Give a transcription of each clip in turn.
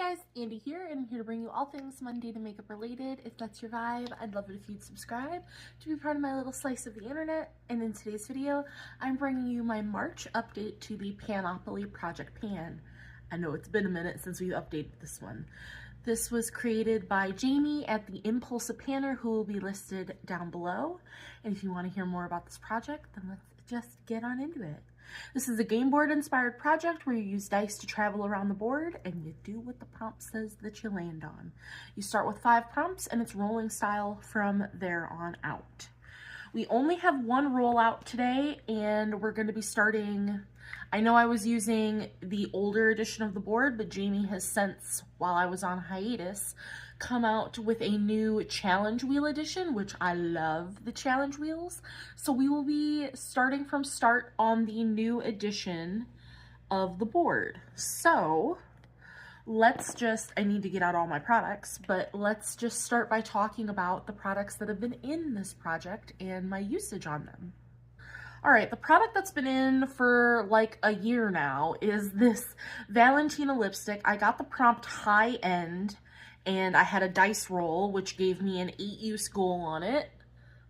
Hey guys, Andy here, and I'm here to bring you all things Monday to makeup related. If that's your vibe, I'd love it if you'd subscribe to be part of my little slice of the internet. And in today's video, I'm bringing you my March update to the Panopoly Project Pan. I know it's been a minute since we've updated this one. This was created by Jami at the Impulsive Panner, who will be listed down below. And if you want to hear more about this project, then let's just get on into it. This is a game board inspired project where you use dice to travel around the board and you do what the prompt says that you land on. You start with 5 prompts and it's rolling style from there on out. We only have one rollout today and we're going to be starting. I know I was using the older edition of the board, but Jami has since, while I was on hiatus, come out with a new challenge wheel edition, which I love the challenge wheels. So we will be starting from start on the new edition of the board. So let's just, I need to get out all my products, but let's just start by talking about the products that have been in this project and my usage on them. All right, the product that's been in for like a year now is this Valentina lipstick. I got the prompt high end and I had a dice roll, which gave me an 8-use goal on it.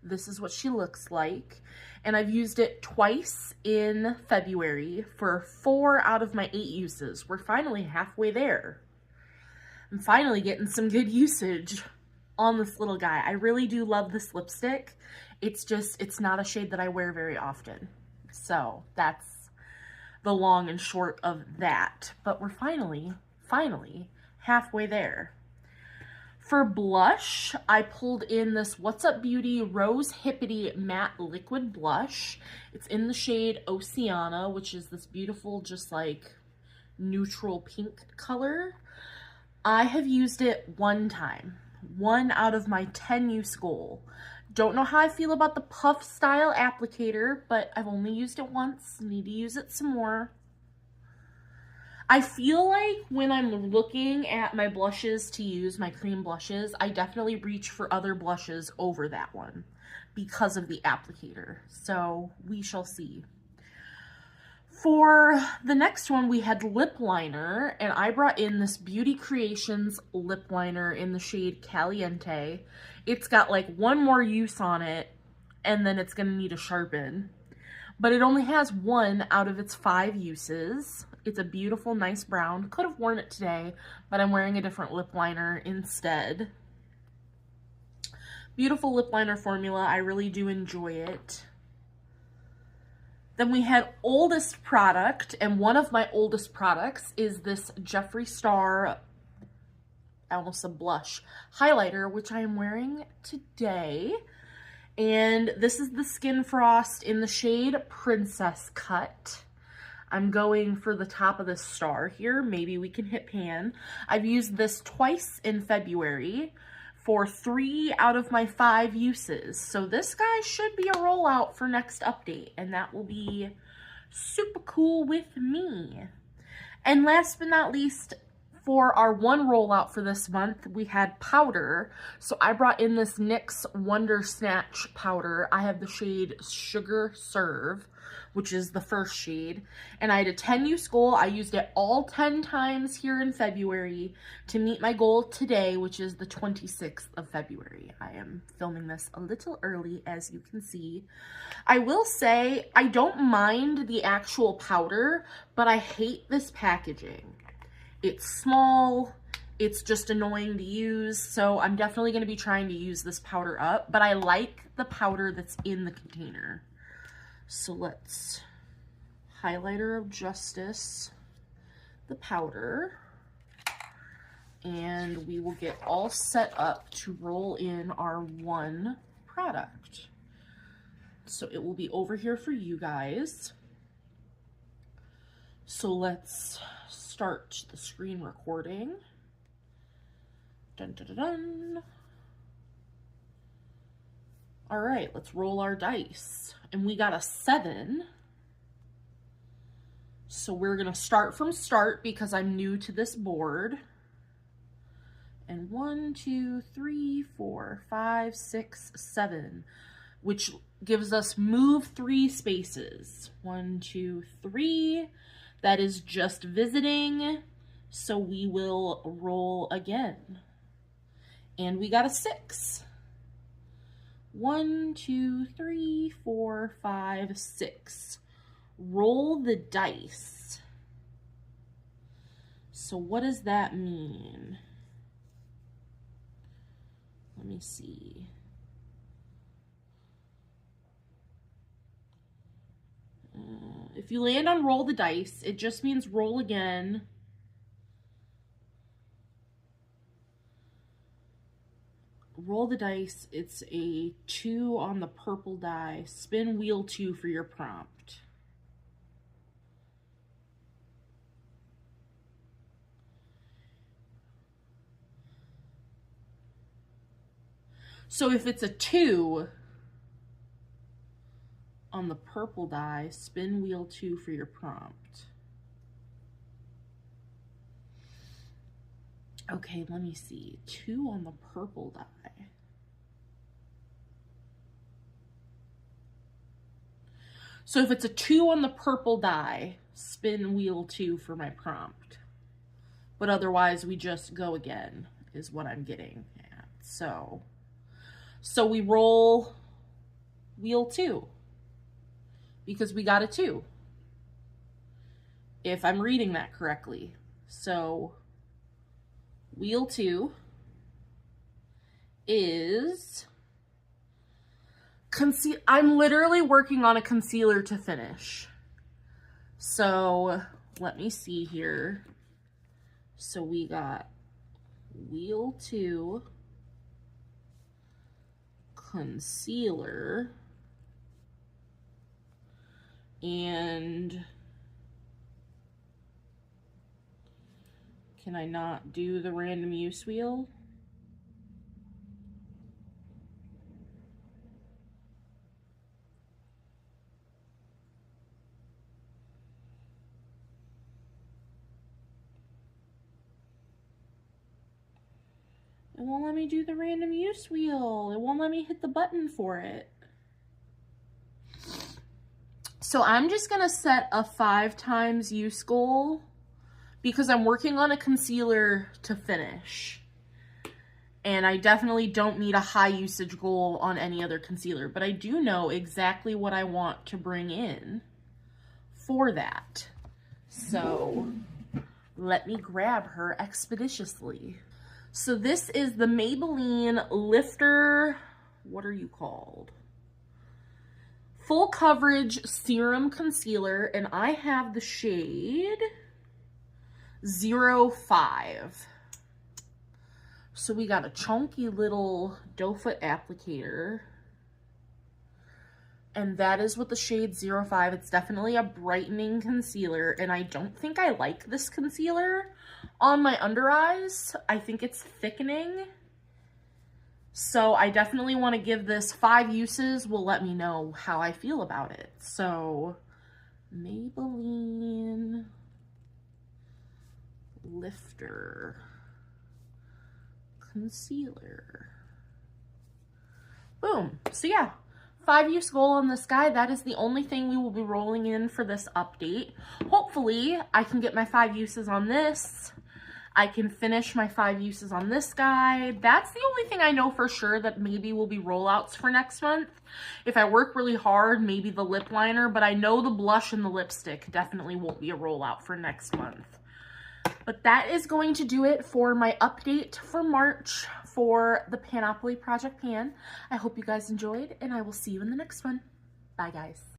This is what she looks like. And I've used it twice in February for 4 out of my 8 uses. We're finally halfway there. I'm finally getting some good usage on this little guy. I really do love this lipstick. It's just, it's not a shade that I wear very often. So that's the long and short of that. But we're finally halfway there. For blush, I pulled in this What's Up Beauty Rose Hippity Matte Liquid Blush. It's in the shade Oceana, which is this beautiful, just like neutral pink color. I have used it one time. 1 out of my 10-use goal. Don't know how I feel about the puff style applicator, but I've only used it once. Need to use it some more. I feel like when I'm looking at my blushes to use, my cream blushes, I definitely reach for other blushes over that one because of the applicator. So we shall see. For the next one, we had lip liner, and I brought in this Beauty Creations lip liner in the shade Caliente. It's got like 1 more use on it, and then it's going to need a sharpen. But it only has 1 out of its 5 uses. It's a beautiful, nice brown. Could have worn it today, but I'm wearing a different lip liner instead. Beautiful lip liner formula. I really do enjoy it. Then we had oldest product, and one of my oldest products is this Jeffree Star, I almost said blush, highlighter, which I am wearing today. And this is the Skin Frost in the shade Princess Cut. I'm going for the top of this star here. Maybe we can hit pan. I've used this twice in February for 3 out of my 5 uses. So this guy should be a rollout for next update, and that will be super cool with me. And last but not least, for our one rollout for this month, we had powder. So I brought in this NYX Wonder Snatch powder. I have the shade Sugar Serve, which is the first shade. And I had a 10-use goal. I used it all 10 times here in February to meet my goal today, which is the 26th of February. I am filming this a little early, as you can see. I will say, I don't mind the actual powder, but I hate this packaging. It's small, it's just annoying to use, so I'm definitely going to be trying to use this powder up, but I like the powder that's in the container. So let's highlighter of justice the powder, and we will get all set up to roll in our one product. So it will be over here for you guys. So let's start the screen recording. Dun, dun, dun, dun. All right, let's roll our dice. And we got a 7. So we're gonna start from start because I'm new to this board. And 1, 2, 3, 4, 5, 6, 7, which gives us move 3 spaces. 1, 2, 3. That is just visiting. So we will roll again. And we got a 6. 1, 2, 3, 4, 5, 6. Roll the dice. So what does that mean? Let me see. If you land on roll the dice, it just means roll again. Roll the dice, it's a 2 on the purple die. Spin wheel 2 for your prompt. So if it's a 2 on the purple die, spin wheel 2 for your prompt. Okay, let me see. 2 on the purple die. So if it's a 2 on the purple die, spin wheel 2 for my prompt. But otherwise, we just go again, is what I'm getting at. So we roll wheel 2 because we got a 2, if I'm reading that correctly. So wheel 2 is I'm literally working on a concealer to finish. So let me see here. So we got wheel 2, concealer, and can I not do the random use wheel? It won't let me do the random use wheel. It won't let me hit the button for it. So I'm just gonna set a 5 times use goal because I'm working on a concealer to finish. And I definitely don't need a high usage goal on any other concealer, but I do know exactly what I want to bring in for that. So let me grab her expeditiously. So this is the Maybelline Lifter, what are you called? Full Coverage Serum Concealer, and I have the shade 05. So we got a chunky little doe foot applicator, and that is what the shade 05. It's definitely a brightening concealer, and I don't think I like this concealer on my under eyes. I think it's thickening. So I definitely want to give this 5 uses. Will let me know how I feel about it. So Maybelline Lifter Concealer. Boom. So yeah, 5 use goal on this guy. That is the only thing we will be rolling in for this update. Hopefully I can get my 5 uses on this. I can finish my 5 uses on this guy. That's the only thing I know for sure that maybe will be rollouts for next month. If I work really hard, maybe the lip liner, but I know the blush and the lipstick definitely won't be a rollout for next month. But that is going to do it for my update for March for the Panopoly Project Pan. I hope you guys enjoyed, and I will see you in the next one. Bye, guys.